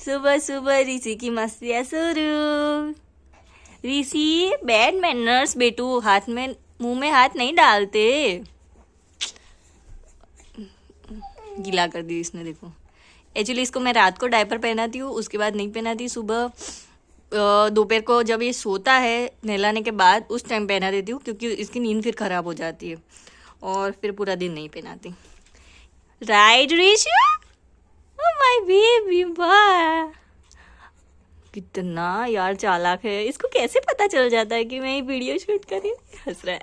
सुबह सुबह ऋषि की मस्तियाँ शुरू। ऋषि बैड मैनर्स बेटू, हाथ में मुंह में हाथ नहीं डालते। गीला कर दी इसने, देखो। एक्चुअली इसको मैं रात को डायपर पहनाती हूँ, उसके बाद नहीं पहनाती। सुबह दोपहर को जब ये सोता है नहलाने के बाद, उस टाइम पहना देती हूँ, क्योंकि इसकी नींद फिर खराब हो जाती है। और फिर पूरा दिन नहीं पहनाती। Right Rishi? Oh my baby boy, कितना यार चालाक है। इसको कैसे पता चल जाता है कि मैं ये वीडियो शूट कर रही हूँ? हंस रहा है।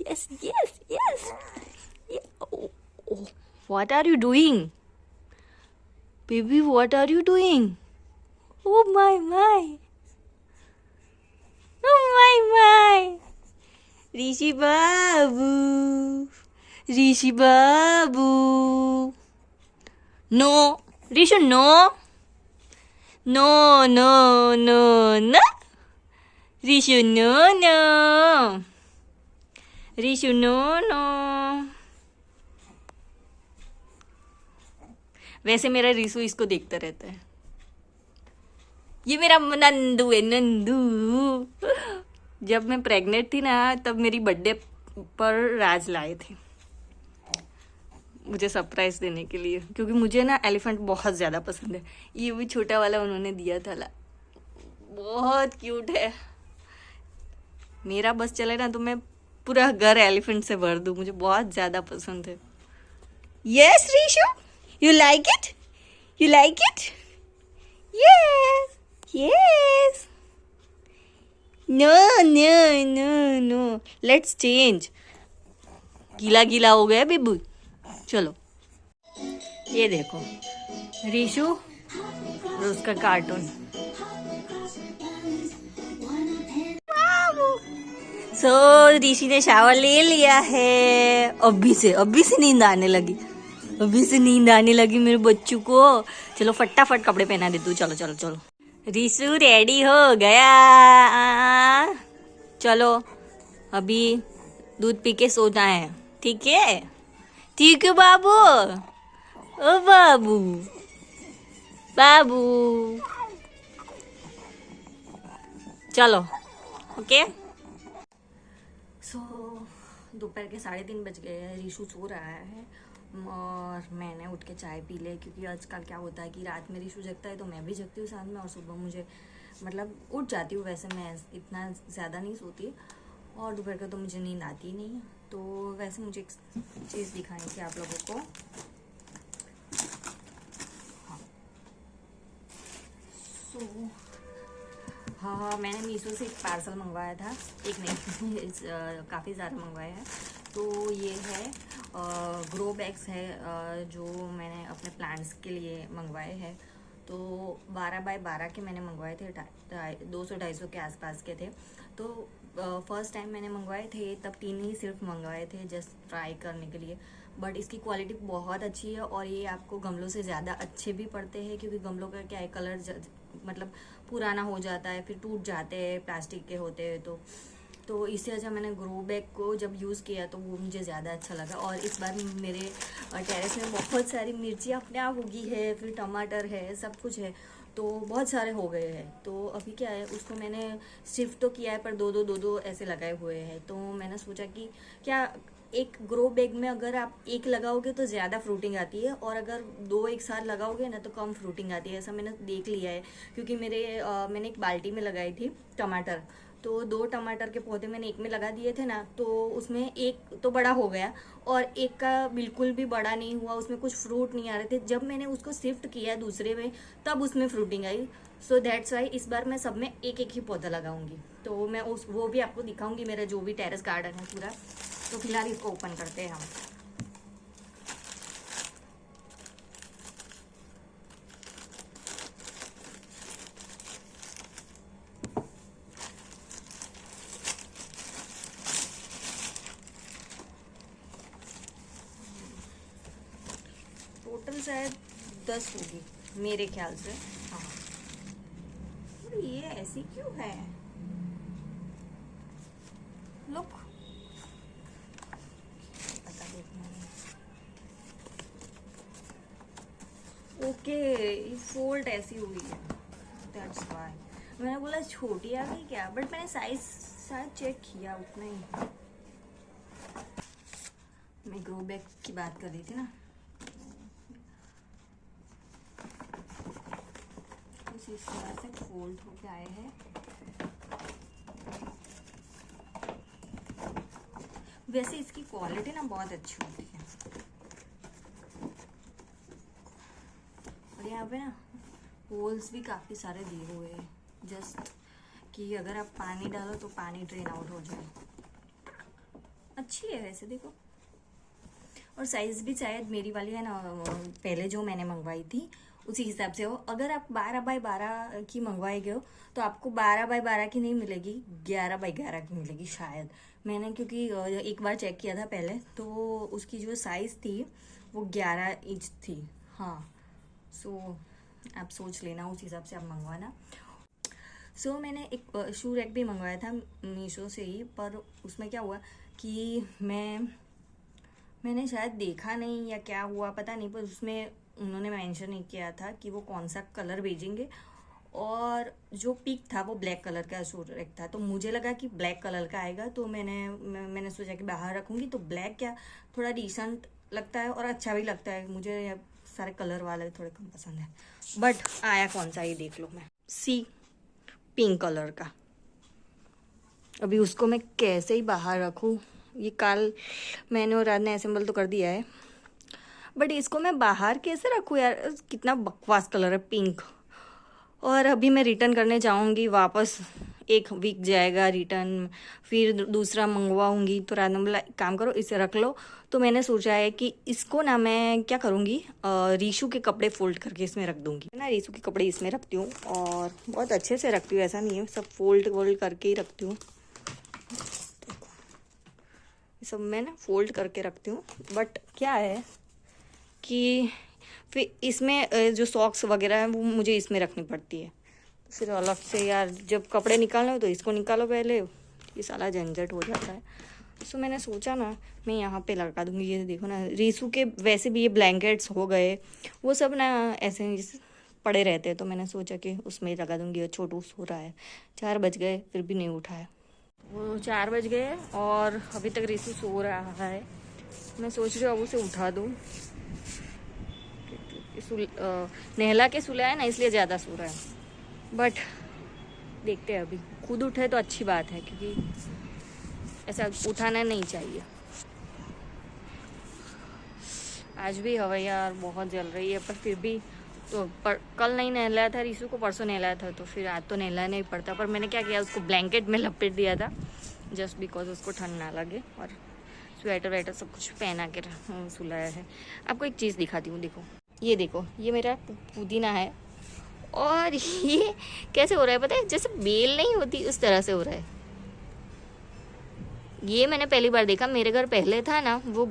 Yes yes yes. What are you doing baby, what are you doing? Oh my. Oh my. Rishi बाबू, ऋषि बाबू। No Rishi, no no no no no. Rishi no no, Rishi no no. वैसे मेरा ऋषु इसको देखता रहता है। ये मेरा नंदू है, नंदू। जब मैं प्रेग्नेंट थी ना, तब मेरी बर्थडे पर राज लाए थे मुझे सरप्राइज देने के लिए, क्योंकि मुझे ना एलिफेंट बहुत ज़्यादा पसंद है। ये भी छोटा वाला उन्होंने दिया था। बहुत क्यूट है। मेरा बस चले ना तो मैं पूरा घर एलिफेंट से भर दूँ, मुझे बहुत ज़्यादा पसंद है। Yes Rishu, you like it? You like it? Yes Yes. No, no, no, no. Let's change. गीला गीला हो गया बेबू। चलो, ये देखो ऋषु और उसका कार्टून। ऋषि ने शावर ले लिया है। अभी से नींद आने लगी। मेरे बच्चों को। चलो फटाफट कपड़े पहना दे तू। चलो चलो चलो, ऋषु रेडी हो गया। चलो अभी दूध पी के सोना है, ठीक है? ठीक है बाबू। ओ बाबू, बाबू। चलो ओके। दोपहर के 3:30 बज गए हैं। ऋषु सो रहा है और मैंने उठ के चाय पी ले, क्योंकि आजकल क्या होता है कि रात में ऋषु जगता है तो मैं भी जगती हूँ साथ में, और सुबह मुझे मतलब उठ जाती हूँ। वैसे मैं इतना ज़्यादा नहीं सोती, और दोपहर का तो मुझे नींद आती ही नहीं है। तो वैसे मुझे एक चीज़ दिखानी थी आप लोगों को। हाँ, मैंने मीशो से एक पार्सल मंगवाया था। एक नहीं काफ़ी ज़्यादा मंगवाए हैं। तो ये है ग्रो बैग्स है, जो मैंने अपने प्लांट्स के लिए मंगवाए हैं। तो 12 बाय 12 के मैंने मंगवाए थे, 200-250 के आसपास के थे। तो फर्स्ट टाइम मैंने मंगवाए थे तब 3 ही सिर्फ मंगवाए थे, जस्ट ट्राई करने के लिए। बट इसकी क्वालिटी बहुत अच्छी है, और ये आपको गमलों से ज़्यादा अच्छे भी पड़ते हैं, क्योंकि गमलों का क्या है, कलर मतलब पुराना हो जाता है, फिर टूट जाते हैं, प्लास्टिक के होते हैं। तो इससे अच्छा मैंने ग्रो बैग को जब यूज़ किया तो वो मुझे ज़्यादा अच्छा लगा। और इस बार मेरे टेरेस में बहुत सारी मिर्ची अपने आप उगी है, फिर टमाटर है, सब कुछ है, तो बहुत सारे हो गए हैं। तो अभी क्या है, उसको मैंने शिफ्ट तो किया है, पर दो ऐसे लगाए हुए हैं। तो मैंने सोचा कि क्या एक ग्रो बैग में अगर आप एक लगाओगे तो ज़्यादा फ्रूटिंग आती है, और अगर 2 एक साथ लगाओगे ना तो कम फ्रूटिंग आती है। ऐसा मैंने देख लिया है, क्योंकि मैंने एक बाल्टी में लगाई थी टमाटर। तो 2 टमाटर के पौधे मैंने एक में लगा दिए थे ना, तो उसमें एक तो बड़ा हो गया और एक का बिल्कुल भी बड़ा नहीं हुआ, उसमें कुछ फ्रूट नहीं आ रहे थे। जब मैंने उसको शिफ्ट किया दूसरे में, तब उसमें fruiting I. So that's why इस बार मैं सब में एक एक ही पौधा लगाऊंगी। तो मैं वो भी आपको दिखाऊंगी, मेरा जो भी टेरेस गार्डन है पूरा। तो फिलहाल इसको ओपन करते हैं हम। टोटल शायद 10 होगी मेरे ख्याल से। हाँ, ये ऐसी क्यों है? लुक, पता देखना। ओके, फोल्ड ऐसी हुई है, दैट्स व्हाई मैंने बोला छोटी आ गई क्या, बट मैंने साइज शायद चेक किया उतना ही। मैं ग्रो बैग की बात कर रही थी ना, कुछ इस तरह से फोल्ड होके आए हैं। वैसे इसकी क्वालिटी ना बहुत अच्छी होती है, और यहाँ पे ना होल्स भी काफ़ी सारे दिए हुए हैं, जस्ट कि अगर आप पानी डालो तो पानी ड्रेन आउट हो जाए। अच्छी है वैसे, देखो। और साइज़ भी शायद मेरी वाली है ना, पहले जो मैंने मंगवाई थी उसी हिसाब से हो। अगर आप 12x12 की मंगवाएंगे हो तो आपको 12x12 की नहीं मिलेगी, 11x11 की मिलेगी शायद। मैंने क्योंकि एक बार चेक किया था पहले, तो उसकी जो साइज़ थी वो 11 इंच थी। हाँ, सो आप सोच लेना, उस हिसाब से आप मंगवाना। सो मैंने एक शू रैक भी मंगवाया था मीशो से ही, पर उसमें क्या हुआ कि मैंने शायद देखा नहीं या क्या हुआ पता नहीं, पर उसमें उन्होंने मेंशन नहीं किया था कि वो कौन सा कलर भेजेंगे, और जो पिक था वो ब्लैक कलर का शू रैक था। तो मुझे लगा कि ब्लैक कलर का आएगा, तो मैंने सोचा कि बाहर रखूँगी तो ब्लैक क्या थोड़ा डिसेंट लगता है और अच्छा भी लगता है। मुझे सारे कलर वाले थोड़े कम पसंद है। बट आया कौन सा, ये देख लो। मैं सी पिंक कलर का, अभी उसको मैं कैसे ही बाहर रखूँ। ये कल मैंने और रात ने असेंबल तो कर दिया है, बट इसको मैं बाहर कैसे रखूँ यार, कितना बकवास कलर है पिंक। और अभी मैं रिटर्न करने जाऊँगी वापस, 1 वीक जाएगा रिटर्न, फिर दूसरा मंगवाऊँगी। तो रात ने बोला काम करो इसे रख लो। तो मैंने सोचा है कि इसको ना मैं क्या करूँगी, रीशू के कपड़े फोल्ड करके इसमें रख दूँगी ना। रीशू के कपड़े इसमें रखती हूँ और बहुत अच्छे से रखती हूँ, ऐसा नहीं है, सब फोल्ड करके ही रखती हूँ। सब मैं ना फोल्ड करके रखती हूँ। बट क्या है कि फिर इसमें जो सॉक्स वगैरह है वो मुझे इसमें रखनी पड़ती है, फिर अलग से यार जब कपड़े निकालना हो तो इसको निकालो पहले, ये सारा झंझट हो जाता है। तो मैंने सोचा ना मैं यहाँ पे लगा दूँगी। ये देखो ना, रीसू के वैसे भी ये ब्लैंकेट्स हो गए, वो सब ना ऐसे पड़े रहते हैं, तो मैंने सोचा कि उसमें ही लगा दूँगी। और छोटू सो रहा है, 4 बज गए फिर भी नहीं उठा है। वो 4 बज गए और अभी तक रीसू सो रहा है। मैं सोच रही हूँ अब उसे उठा दूँ, नहला के सुलाया है ना, इसलिए ज़्यादा सो रहा है। बट देखते हैं, अभी खुद उठे तो अच्छी बात है, क्योंकि ऐसा उठाना नहीं चाहिए। आज भी हवा यार बहुत जल रही है, पर फिर भी तो कल नहीं नहलाया था रीशू को, परसों नहलाया था, तो फिर आज तो नहलाना नहीं पड़ता। पर मैंने क्या किया, उसको ब्लैंकेट में लपेट दिया था जस्ट बिकॉज उसको ठंड ना लगे, और स्वेटर वेटर सब कुछ पहना के सुलाया है। आपको एक चीज़ दिखाती हूँ, देखो ये देखो, ये मेरा पुदीना है, और ये कैसे हो रहा है पता है, जैसे बेल नहीं होती उस तरह से हो रहा है। ये मैंने पहली बार देखा, मेरे घर पहले था ना वो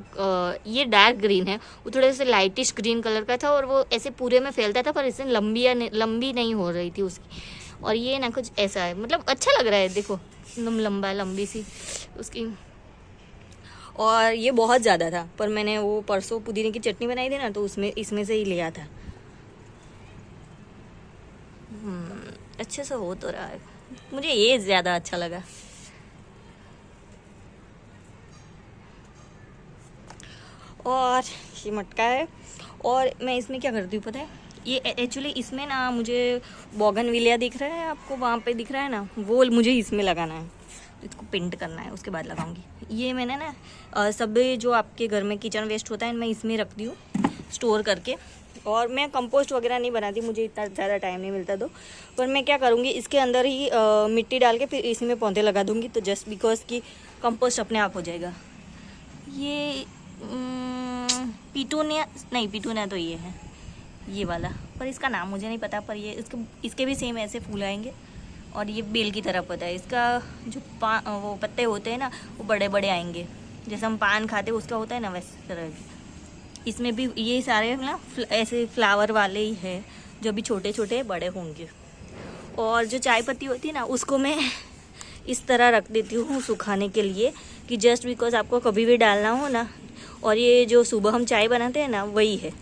ये डार्क ग्रीन है, वो थोड़े से लाइटिश ग्रीन कलर का था, और वो ऐसे पूरे में फैलता था, पर इससे लंबी नहीं हो रही थी उसकी। और ये ना कुछ ऐसा है, मतलब अच्छा लग रहा है, देखो एकदम लंबी सी उसकी। और ये बहुत ज़्यादा था, पर मैंने वो परसों पुदीने की चटनी बनाई थी ना, तो इसमें से ही लिया था। अच्छे से हो तो रहा है, मुझे ये ज़्यादा अच्छा लगा। और ये मटका है, और मैं इसमें क्या करती हूँ पता है, ये एक्चुअली इसमें ना मुझे बोगनविलिया दिख रहा है आपको, वहाँ पे दिख रहा है ना, वो मुझे इसमें लगाना है, इसको पेंट करना है, उसके बाद लगाऊंगी। ये मैंने ना सब जो आपके घर में किचन वेस्ट होता है मैं इसमें रखती हूँ स्टोर करके। और मैं कंपोस्ट वगैरह नहीं बनाती, मुझे इतना ज़्यादा टाइम नहीं मिलता, तो पर मैं क्या करूँगी, इसके अंदर ही मिट्टी डाल के फिर इसी में पौधे लगा दूँगी, तो जस्ट बिकॉज कि कंपोस्ट अपने आप हो जाएगा। ये पिटूनिया नहीं, पिटूनिया तो ये है, ये वाला, पर इसका नाम मुझे नहीं पता। पर ये इसके भी सेम ऐसे फूल आएंगे, और ये बेल की तरफ होता है। इसका जो वो पत्ते होते हैं ना, वो बड़े बड़े आएंगे, जैसे हम पान खाते हैं उसका होता है ना, वैसे तरह की। इसमें भी ये सारे ना ऐसे फ्लावर वाले ही है, जो भी छोटे छोटे बड़े होंगे। और जो चाय पत्ती होती है ना, उसको मैं इस तरह रख देती हूँ सुखाने के लिए, कि जस्ट बिकॉज आपको कभी भी डालना हो ना। और ये जो सुबह हम चाय बनाते हैं ना, वही है,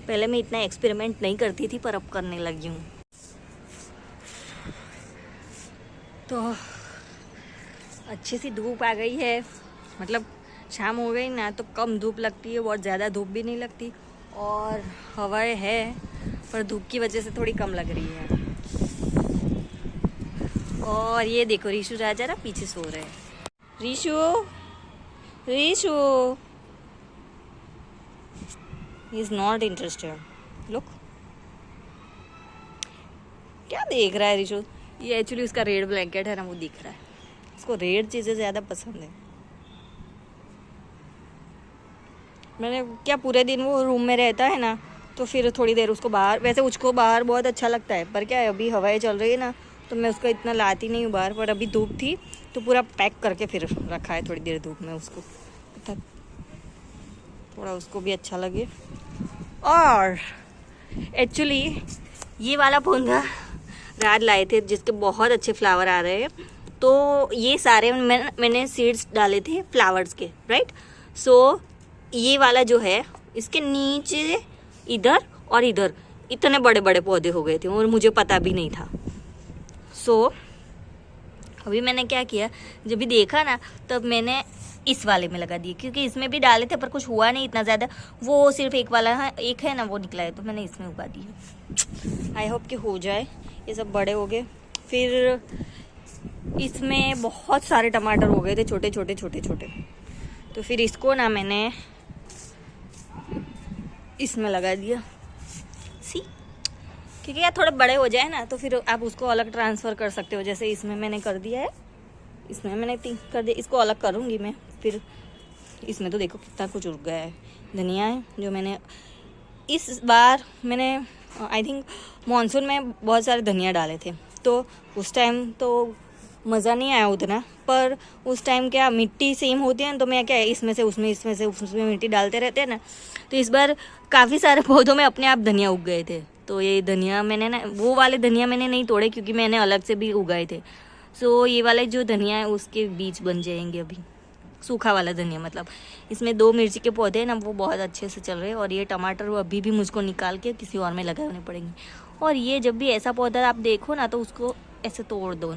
पहले मैं इतना एक्सपेरिमेंट नहीं करती थी, पर अब करने लगी हूँ। तो अच्छी सी धूप आ गई है, मतलब शाम हो गई ना तो कम धूप लगती है, बहुत ज़्यादा धूप भी नहीं लगती, और हवाएं है पर धूप की वजह से थोड़ी कम लग रही है। और ये देखो रीशु राजा ना पीछे सो रहे हैं। Rishu, Rishu is not interested. Look, क्या देख रहा है रीशु? ये एक्चुअली उसका रेड ब्लैंकेट है ना, वो दिख रहा है। उसको रेड चीज़ें ज़्यादा पसंद है। मैंने क्या, पूरे दिन वो रूम में रहता है ना, तो फिर थोड़ी देर उसको बाहर, वैसे उसको बाहर बहुत अच्छा लगता है, पर क्या है अभी हवाएं चल रही है ना, तो मैं उसको इतना लाती नहीं हूँ बाहर। पर अभी धूप थी तो पूरा पैक करके फिर रखा है थोड़ी देर धूप में उसको, थोड़ा उसको भी अच्छा लगे। और एक्चुअली ये वाला पौधा रात लाए थे जिसके बहुत अच्छे फ्लावर आ रहे हैं। तो ये सारे मैंने सीड्स डाले थे फ्लावर्स के, राइट। सो ये वाला जो है, इसके नीचे इधर और इधर इतने बड़े बड़े पौधे हो गए थे और मुझे पता भी नहीं था। सो अभी मैंने क्या किया, जब भी देखा ना तब मैंने इस वाले में लगा दिए, क्योंकि इसमें भी डाले थे पर कुछ हुआ नहीं इतना ज़्यादा। वो सिर्फ एक वाला है, एक है ना वो निकला है, तो मैंने इसमें उगा दिया। आई होप कि हो जाए, ये सब बड़े हो गए। फिर इसमें बहुत सारे टमाटर हो गए थे, छोटे छोटे छोटे छोटे। तो फिर इसको ना मैंने इसमें लगा दिया, सी, क्योंकि यार थोड़े बड़े हो जाए ना तो फिर आप उसको अलग ट्रांसफ़र कर सकते हो। जैसे इसमें मैंने कर दिया है, इसमें मैंने कर दिया, इसको अलग करूँगी मैं। फिर इसमें तो देखो कितना कुछ उग गया है। धनिया है जो मैंने इस बार मैंने आई थिंक मानसून में बहुत सारे धनिया डाले थे, तो उस टाइम तो मज़ा नहीं आया उतना। पर उस टाइम क्या मिट्टी सेम होती है ना, तो मैं क्या इसमें से उसमें, इसमें से उसमें मिट्टी डालते रहते हैं ना। तो इस बार काफ़ी सारे पौधों में अपने आप धनिया उग गए थे। तो ये धनिया मैंने ना, वो वाले धनिया मैंने नहीं तोड़े क्योंकि मैंने अलग से भी उगाए थे। सो ये वाले जो धनिया है उसके बीज बन जाएंगे अभी, सूखा वाला धनिया। मतलब इसमें 2 मिर्ची के पौधे हैं ना, वो बहुत अच्छे से चल रहे हैं। और ये टमाटर वो अभी भी मुझको निकाल के किसी और में लगाने पड़ेंगे। और ये जब भी ऐसा पौधा आप देखो ना तो उसको ऐसे तोड़ दो,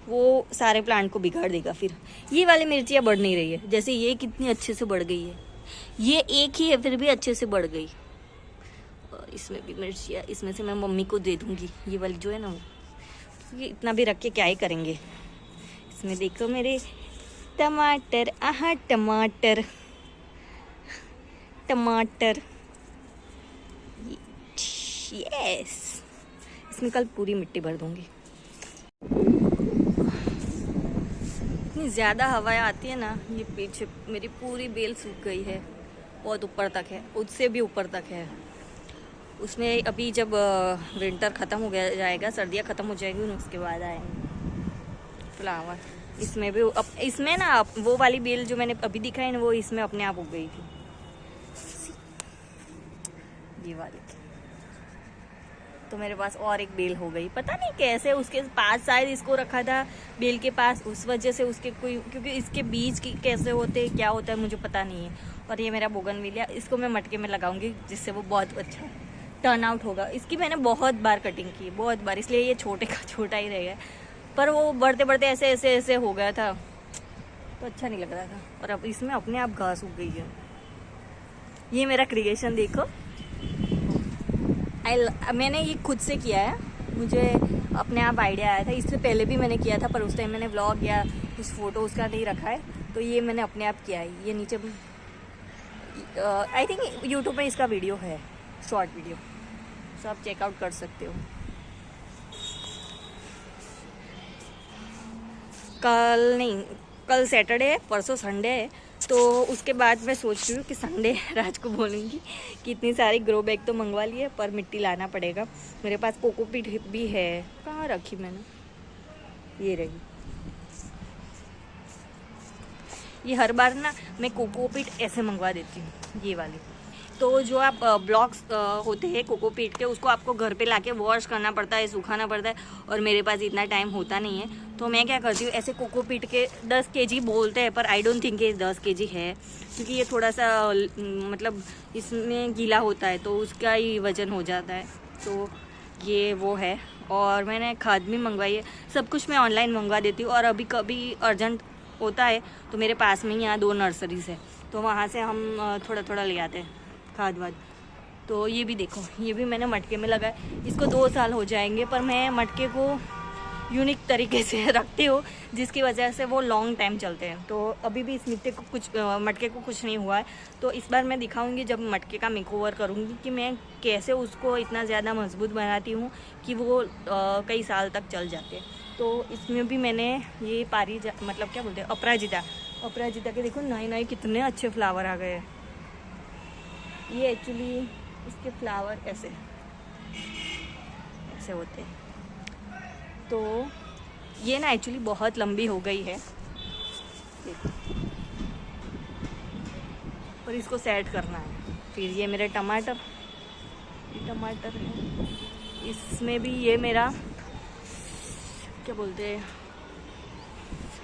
वो सारे प्लांट को बिगाड़ देगा। फिर ये वाली मिर्चियाँ बढ़ नहीं रही है, जैसे ये कितनी अच्छे से बढ़ गई है, ये एक ही है फिर भी अच्छे से बढ़ गई। और इसमें भी मिर्चियाँ, इसमें से मैं मम्मी को दे दूँगी, ये वाली जो है ना वो। ये इतना भी रख के क्या ही करेंगे। इसमें देखो मेरे टमाटर, आहा टमाटर टमाटर, यस। इसमें कल पूरी मिट्टी भर दूँगी। इतनी ज़्यादा हवाएं आती है ना, ये पीछे मेरी पूरी बेल सूख गई है, बहुत ऊपर तक है, उससे भी ऊपर तक है। उसमें अभी जब विंटर ख़त्म हो गया जाएगा, सर्दियाँ ख़त्म हो जाएंगी, उसके बाद आएंगे फ्लावर। इसमें भी इसमें ना वो वाली बेल जो मैंने अभी दिखाई ना, वो इसमें अपने आप उग गई थी, ये वाली। तो मेरे पास और एक बेल हो गई, पता नहीं कैसे उसके पास, शायद इसको रखा था बेल के पास, उस वजह से उसके कोई, क्योंकि इसके बीज की कैसे होते क्या होता है मुझे पता नहीं है। और ये मेरा बोगनविलिया, इसको मैं मटके में लगाऊंगी जिससे वो बहुत अच्छा टर्न आउट होगा। इसकी मैंने बहुत बार कटिंग की, बहुत बार, इसलिए ये छोटे का छोटा ही रह गया। पर वो बढ़ते बढ़ते ऐसे ऐसे ऐसे हो गया था तो अच्छा नहीं लग रहा था। और अब इसमें अपने आप घास उग गई है। ये मेरा क्रिएशन देखो, मैंने ये खुद से किया है, मुझे अपने आप आइडिया आया था। इससे पहले भी मैंने किया था पर उस टाइम मैंने व्लॉग या कुछ फ़ोटो उसका नहीं रखा है, तो ये मैंने अपने आप किया है। ये नीचे आई थिंक यूट्यूब पे इसका वीडियो है, शॉर्ट वीडियो, तो आप चेकआउट कर सकते हो। कल सैटरडे है, परसों संडे है, तो उसके बाद मैं सोच रही हूँ कि संडे राज को बोलूँगी कि इतनी सारी ग्रो बैग तो मंगवा लिए, पर मिट्टी लाना पड़ेगा। मेरे पास कोकोपीट भी है, कहाँ रखी मैंने, ये रही। ये हर बार ना मैं कोकोपीट ऐसे मंगवा देती हूँ, ये वाली। तो जो आप ब्लॉक्स होते हैं कोकोपीट के, उसको आपको घर पे लाके वॉश करना पड़ता है, सुखाना पड़ता है, और मेरे पास इतना टाइम होता नहीं है। तो मैं क्या करती हूँ, ऐसे कोकोपीट के 10 केजी बोलते हैं, पर आई डोंट थिंक ये 10 केजी है, क्योंकि ये थोड़ा सा मतलब इसमें गीला होता है तो उसका ही वज़न हो जाता है। तो ये वो है। और मैंने खाद भी मंगवाई है। सब कुछ मैं ऑनलाइन मंगवा देती हूँ, और अभी कभी अर्जेंट होता है तो मेरे पास में ही यहाँ 2 नर्सरीज है, तो वहाँ से हम थोड़ा थोड़ा ले आते हैं खाद वाद। तो ये भी देखो, ये भी मैंने मटके में लगाया, इसको 2 साल हो जाएंगे, पर मैं मटके को यूनिक तरीके से रखती हूँ जिसकी वजह से वो लॉन्ग टाइम चलते हैं। तो अभी भी इस मिट्टी को मटके को कुछ नहीं हुआ है। तो इस बार मैं दिखाऊंगी जब मटके का मेकओवर करूँगी कि मैं कैसे उसको इतना ज़्यादा मजबूत बनाती हूँ कि वो कई साल तक चल जाते हैं। तो इसमें भी मैंने ये मतलब क्या बोलते हैं, अपराजिता के देखो नए नए कितने अच्छे फ्लावर आ गए हैं। ये एक्चुअली इसके फ्लावर ऐसे होते हैं। तो ये ना एक्चुअली बहुत लंबी हो गई है, और इसको सेट करना है। फिर ये मेरे टमाटर है, इसमें भी ये मेरा क्या बोलते हैं,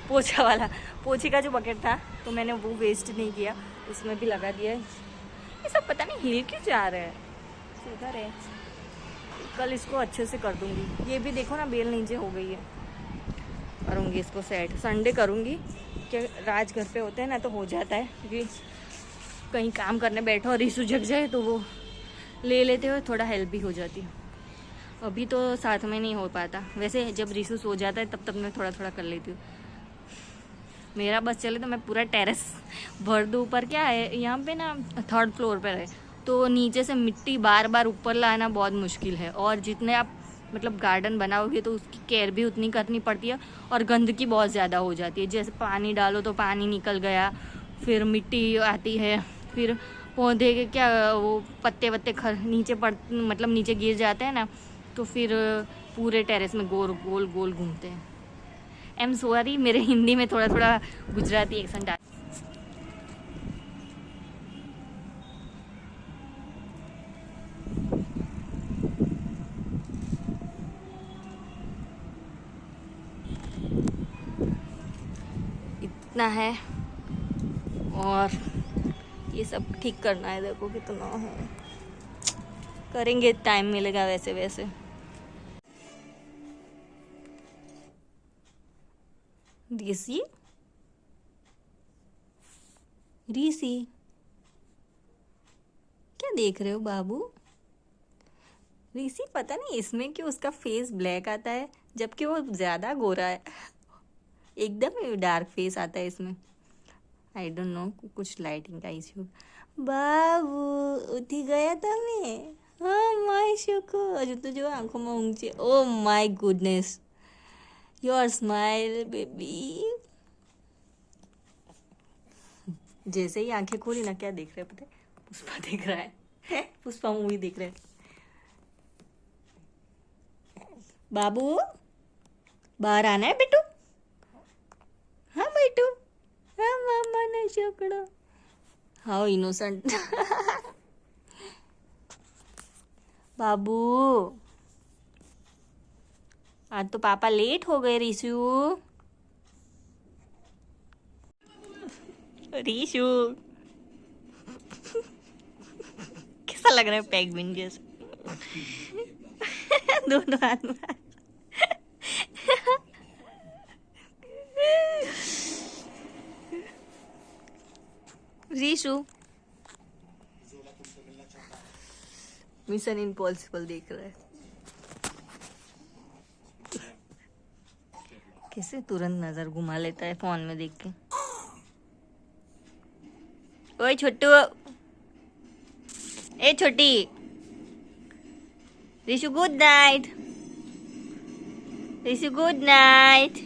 पोछे का जो बकेट था, तो मैंने वो वेस्ट नहीं किया, उसमें भी लगा दिया है। ये सब पता नहीं हिल क्यों जा रहे हैं, सीधा रहे। कल इसको अच्छे से कर दूंगी। ये भी देखो ना बेल नीचे हो गई है, करूँगी इसको सेट। संडे करूँगी कि राज घर पे होते हैं ना, तो हो जाता है, क्योंकि कहीं काम करने बैठो और रिसु जग जाए तो वो ले लेते हुए थोड़ा हेल्प भी हो जाती है। अभी तो साथ में नहीं हो पाता, वैसे जब रिसु सो जाता है तब तक मैं थोड़ा थोड़ा कर लेती हूँ। मेरा बस चले तो मैं पूरा टेरेस भर दूँ। ऊपर क्या है, यहाँ पे ना 3rd फ्लोर पर है, तो नीचे से मिट्टी बार बार ऊपर लाना बहुत मुश्किल है। और जितने आप मतलब गार्डन बनाओगे तो उसकी केयर भी उतनी करनी पड़ती है, और गंदगी बहुत ज़्यादा हो जाती है। जैसे पानी डालो तो पानी निकल गया, फिर मिट्टी आती है, फिर पौधे के क्या वो पत्ते नीचे मतलब नीचे गिर जाते हैं ना, तो फिर पूरे टेरेस में गोल गोल घूमते हैं। आई एम सॉरी, मेरे हिंदी में थोड़ा थोड़ा गुजराती एक्सेंट आ। इतना है, और ये सब ठीक करना है। देखो कितना है, करेंगे, टाइम मिलेगा वैसे वैसे। रीसी क्या देख रहे हो बाबू? रीसी पता नहीं इसमें क्यों उसका फेस ब्लैक आता है, जबकि वो ज्यादा गोरा है। एकदम डार्क फेस आता है इसमें। आई डोंट नो, कुछ लाइटिंग का इश्यू। बाबू उठी गया તમે? हाँ माय शुको, हजू तो जो आंखों में ऊँग છે। Oh my goodness, your smile baby. जैसे ही आंखें खोली ना, क्या देख रहे हैं पता है? पुष्पा देख रहा है। पुष्पा मूवी देख रहे हैं। बाबू बाहर आना है बेटू? हाँ बेटू, हाँ मामा ने छोकड़ो। How innocent. बाबू आज तो पापा लेट हो गए। रीशु कैसा लग रहा है पेंगुइन जैसा? दोनों हाथ में। रीशु मिशन इम्पॉसिबल देख रहा है। कैसे तुरंत नजर घुमा लेता है फोन में देख के। ओए छोटू, ए छोटी। Rishu good night, Rishu good night.